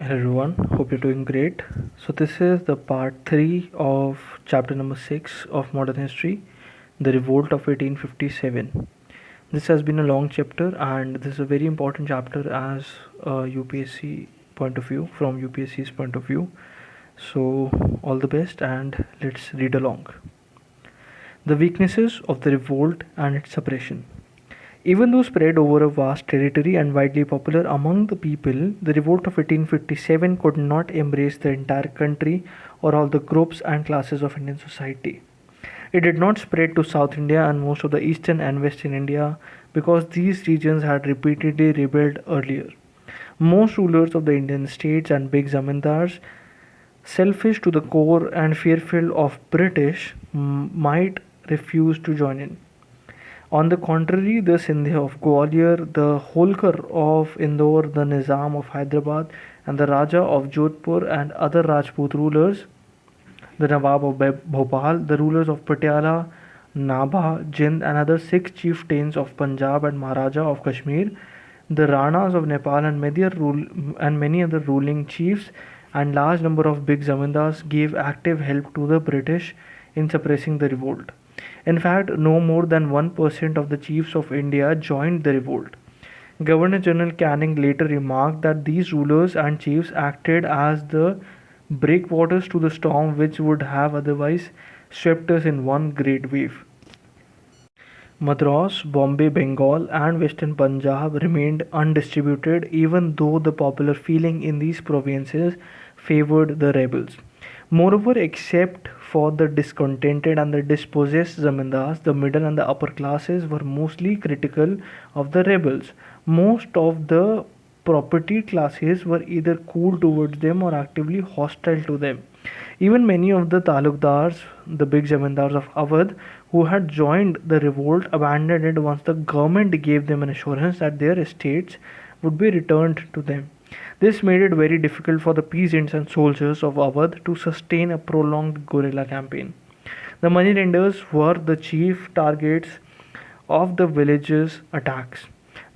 Hello everyone, hope you're doing great. So, this is the part 3 of chapter number 6 of modern history, the revolt of 1857. This has been a long chapter, and this is a very important chapter as a UPSC point of view, from UPSC's point of view. So, all the best, and let's read along. The weaknesses of the revolt and its suppression. Even though spread over a vast territory and widely popular among the people, the revolt of 1857 could not embrace the entire country or all the groups and classes of Indian society. It did not spread to South India and most of the eastern and western India because these regions had repeatedly rebelled earlier. Most rulers of the Indian states and big zamindars, selfish to the core and fearful of British, might refuse to join in. On the contrary, the Sindhya of Gwalior, the Holkar of Indore, the Nizam of Hyderabad, and the Raja of Jodhpur and other Rajput rulers, the Nawab of Bhopal, the rulers of Patiala, Nabha, Jind, and other six chieftains of Punjab and Maharaja of Kashmir, the Ranas of Nepal and many other ruling chiefs, and large number of big zamindars gave active help to the British in suppressing the revolt. In fact, no more than 1% of the chiefs of India joined the revolt. Governor General Canning later remarked that these rulers and chiefs acted as the breakwaters to the storm which would have otherwise swept us in one great wave. Madras, Bombay, Bengal, and western Punjab remained undistributed even though the popular feeling in these provinces favored the rebels. Moreover, except for the discontented and the dispossessed zamindars, the middle and the upper classes were mostly critical of the rebels. Most of the property classes were either cool towards them or actively hostile to them. Even many of the talukdars, the big zamindars of Awadh, who had joined the revolt, abandoned it once the government gave them an assurance that their estates would be returned to them. This made it very difficult for the peasants and soldiers of Awadh to sustain a prolonged guerrilla campaign. The moneylenders were the chief targets of the villages' attacks.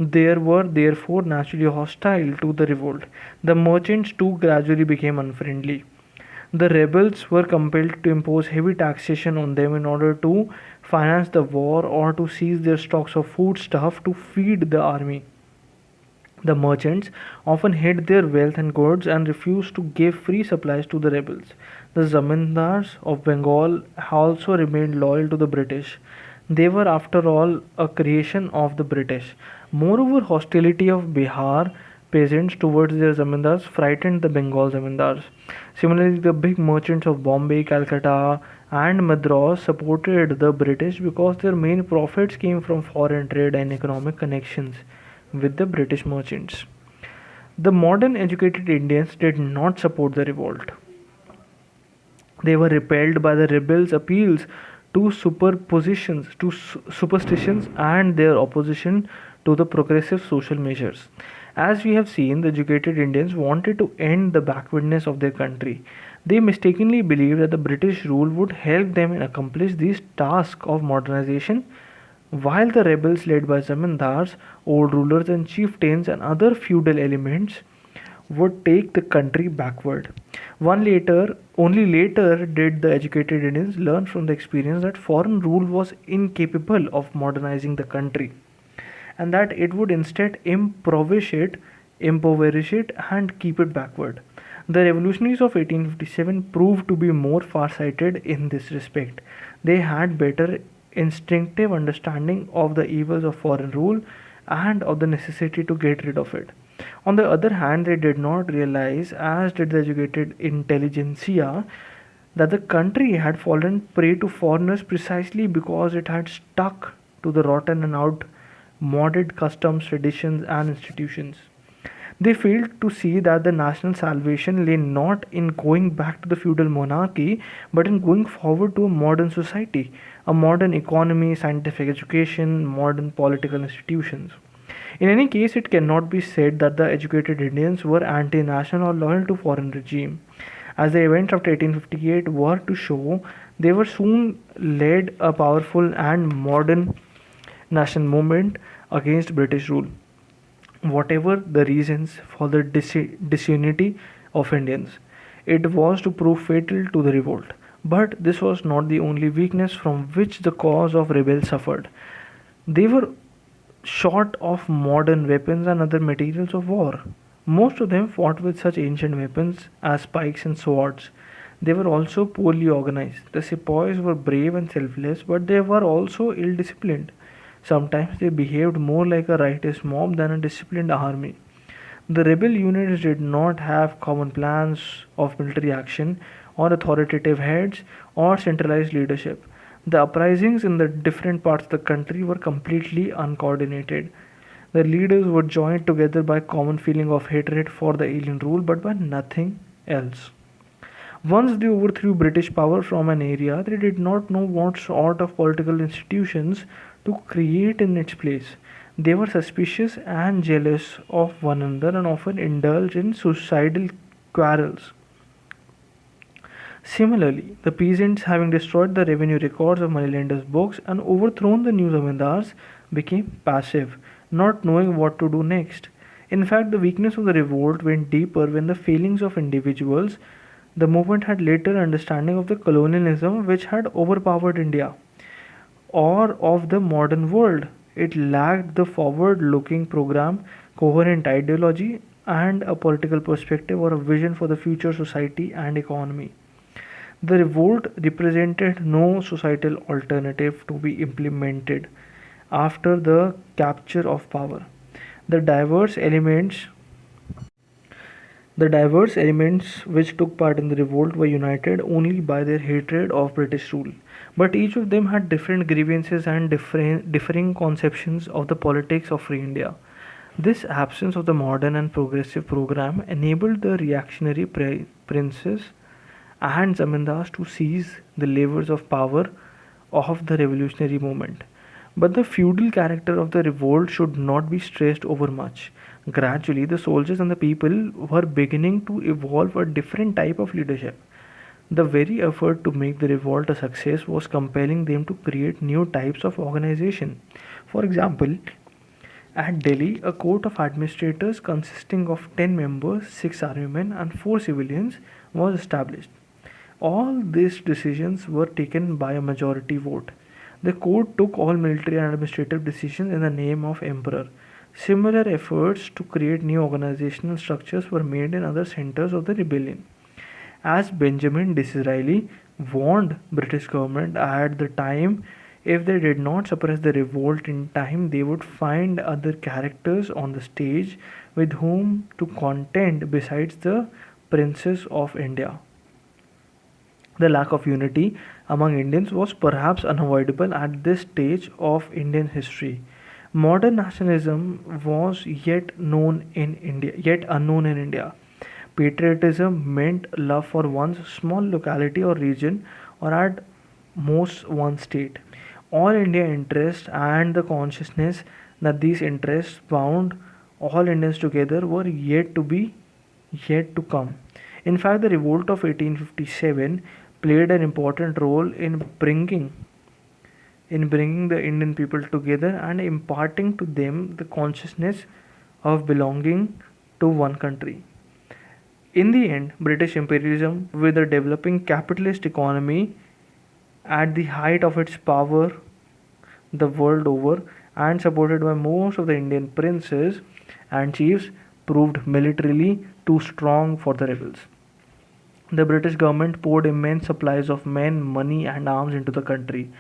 They were therefore naturally hostile to the revolt. The merchants too gradually became unfriendly. The rebels were compelled to impose heavy taxation on them in order to finance the war or to seize their stocks of foodstuff to feed the army. The merchants often hid their wealth and goods and refused to give free supplies to the rebels. The zamindars of Bengal also remained loyal to the British. They were, after all, a creation of the British. Moreover, hostility of Bihar peasants towards their zamindars frightened the Bengal zamindars. Similarly, the big merchants of Bombay, Calcutta, and Madras supported the British because their main profits came from foreign trade and economic connections with the British merchants. The modern educated Indians did not support the revolt. They were repelled by the rebels' appeals to superstitions, and their opposition to the progressive social measures. As we have seen, the educated Indians wanted to end the backwardness of their country. They mistakenly believed that the British rule would help them accomplish this task of modernization, while the rebels led by zamindars, old rulers and chieftains and other feudal elements would take the country backward. Only later did the educated Indians learn from the experience that foreign rule was incapable of modernizing the country and that it would instead impoverish it, and keep it backward. The revolutionaries of 1857 proved to be more far-sighted in this respect. They had better instinctive understanding of the evils of foreign rule and of the necessity to get rid of it. On the other hand, they did not realize, as did the educated intelligentsia, that the country had fallen prey to foreigners precisely because it had stuck to the rotten and outmoded customs, traditions, and institutions. They failed to see that the national salvation lay not in going back to the feudal monarchy, but in going forward to a modern society, a modern economy, scientific education, modern political institutions. In any case, it cannot be said that the educated Indians were anti-national or loyal to foreign regime. As the events after 1858 were to show, they were soon led a powerful and modern national movement against British rule. Whatever the reasons for the disunity of Indians. It was to prove fatal to the revolt. But this was not the only weakness from which the cause of rebels suffered. They were short of modern weapons and other materials of war. Most of them fought with such ancient weapons as pikes and swords. They were also poorly organized. The sepoys were brave and selfless, but they were also ill disciplined. Sometimes they behaved more like a riotous mob than a disciplined army. The rebel units did not have common plans of military action, or authoritative heads, or centralized leadership. The uprisings in the different parts of the country were completely uncoordinated. The leaders were joined together by common feeling of hatred for the alien rule, but by nothing else. Once they overthrew British power from an area, they did not know what sort of political institutions to create in its place. They were suspicious and jealous of one another and often indulged in suicidal quarrels. Similarly, the peasants, having destroyed the revenue records of moneylenders' books and overthrown the new zamindars, became passive, not knowing what to do next. In fact, the weakness of the revolt went deeper when the failings of individuals. The movement had later understanding of the colonialism which had overpowered India or of the modern world. It lacked the forward looking program, coherent ideology, and a political perspective or a vision for the future society and economy. The revolt represented no societal alternative to be implemented after the capture of power. The diverse elements the diverse elements which took part in the revolt were united only by their hatred of British rule. But each of them had different grievances and differing conceptions of the politics of free India. This absence of the modern and progressive program enabled the reactionary princes and zamindars to seize the levers of power of the revolutionary movement. But the feudal character of the revolt should not be stressed over much. Gradually, the soldiers and the people were beginning to evolve a different type of leadership. The very effort to make the revolt a success was compelling them to create new types of organization. For example, at Delhi, a court of administrators consisting of 10 members, 6 army men, and 4 civilians was established. All these decisions were taken by a majority vote. The court took all military and administrative decisions in the name of emperor. Similar efforts to create new organizational structures were made in other centers of the rebellion. As Benjamin Disraeli warned British government at the time, if they did not suppress the revolt in time, they would find other characters on the stage with whom to contend besides the princes of India. The lack of unity among Indians was perhaps unavoidable at this stage of Indian history. Modern nationalism was yet unknown in India. Patriotism meant love for one's small locality or region, or at most one state. All India interest and the consciousness that these interests bound all Indians together were yet to come. In fact, the revolt of 1857 played an important role in bringing the Indian people together and imparting to them the consciousness of belonging to one country. In the end, British imperialism, with a developing capitalist economy at the height of its power the world over and supported by most of the Indian princes and chiefs, proved militarily too strong for the rebels. The British government poured immense supplies of men, money, and arms into the country,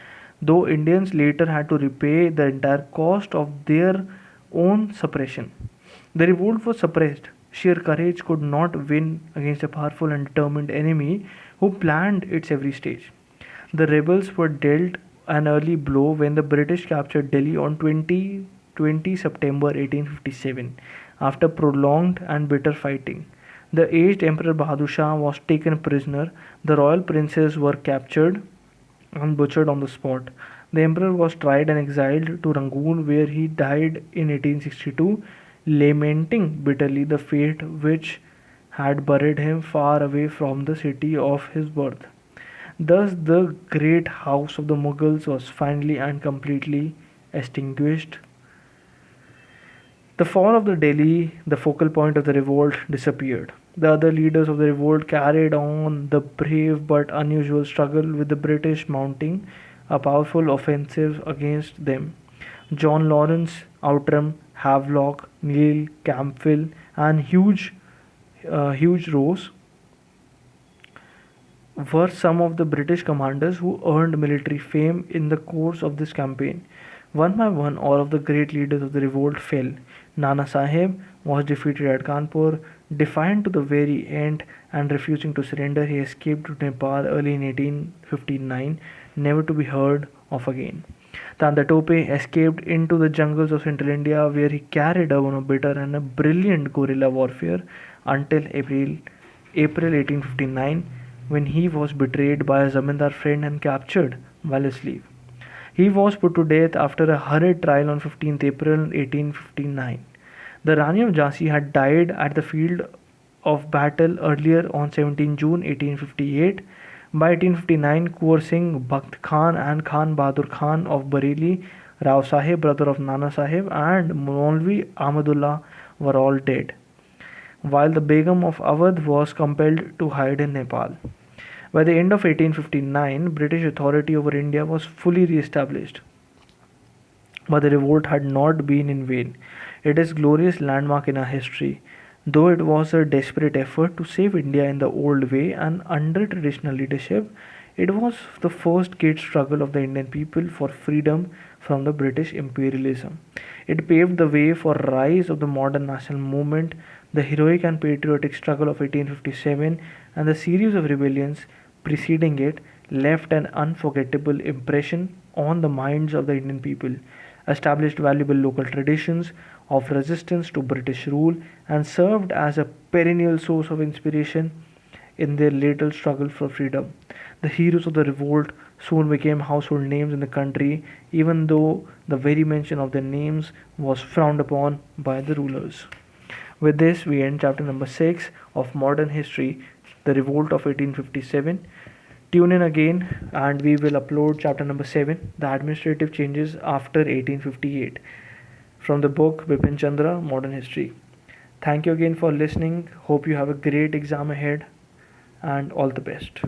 though Indians later had to repay the entire cost of their own suppression. The revolt was suppressed. Sheer courage could not win against a powerful and determined enemy who planned its every stage. The rebels were dealt an early blow when the British captured Delhi on 20 September 1857 after prolonged and bitter fighting. The aged Emperor Bahadur Shah was taken prisoner, the royal princes were captured and butchered on the spot. The emperor was tried and exiled to Rangoon, where he died in 1862, lamenting bitterly the fate which had buried him far away from the city of his birth. Thus, the great house of the Mughals was finally and completely extinguished. The fall of the Delhi, the focal point of the revolt, disappeared. The other leaders of the revolt carried on the brave but unusual struggle, with the British mounting a powerful offensive against them. John Lawrence, Outram, Havelock, Neil Campbell, and Hugh Ross were some of the British commanders who earned military fame in the course of this campaign. One by one, all of the great leaders of the revolt fell. Nana Sahib was defeated at Kanpur. Defiant to the very end and refusing to surrender, he escaped to Nepal early in 1859, never to be heard of again. Tanda Tope escaped into the jungles of central India, where he carried on a bitter and a brilliant guerrilla warfare until April 1859, when he was betrayed by a zamindar friend and captured while asleep. He was put to death after a hurried trial on 15th April 1859. The Rani of Jhansi had died at the field of battle earlier on 17 June 1858. By 1859, Kuwar Singh, Bakht Khan and Khan Bahadur Khan of Bareilly, Rao Sahib, brother of Nana Sahib, and Maulvi Ahmadullah were all dead, while the Begum of Awadh was compelled to hide in Nepal. By the end of 1859, British authority over India was fully re-established. But the revolt had not been in vain. It is a glorious landmark in our history. Though it was a desperate effort to save India in the old way and under traditional leadership, it was the first great struggle of the Indian people for freedom from the British imperialism. It paved the way for rise of the modern national movement, the heroic and patriotic struggle of 1857, and the series of rebellions preceding it left an unforgettable impression on the minds of the Indian people, established valuable local traditions of resistance to British rule, and served as a perennial source of inspiration in their later struggle for freedom. The heroes of the revolt soon became household names in the country, even though the very mention of their names was frowned upon by the rulers. With this, we end chapter number 6 of Modern History, The Revolt of 1857. Tune in again and we will upload chapter number 7, The Administrative Changes After 1858, from the book Bipin Chandra, Modern History. Thank you again for listening. Hope you have a great exam ahead and all the best.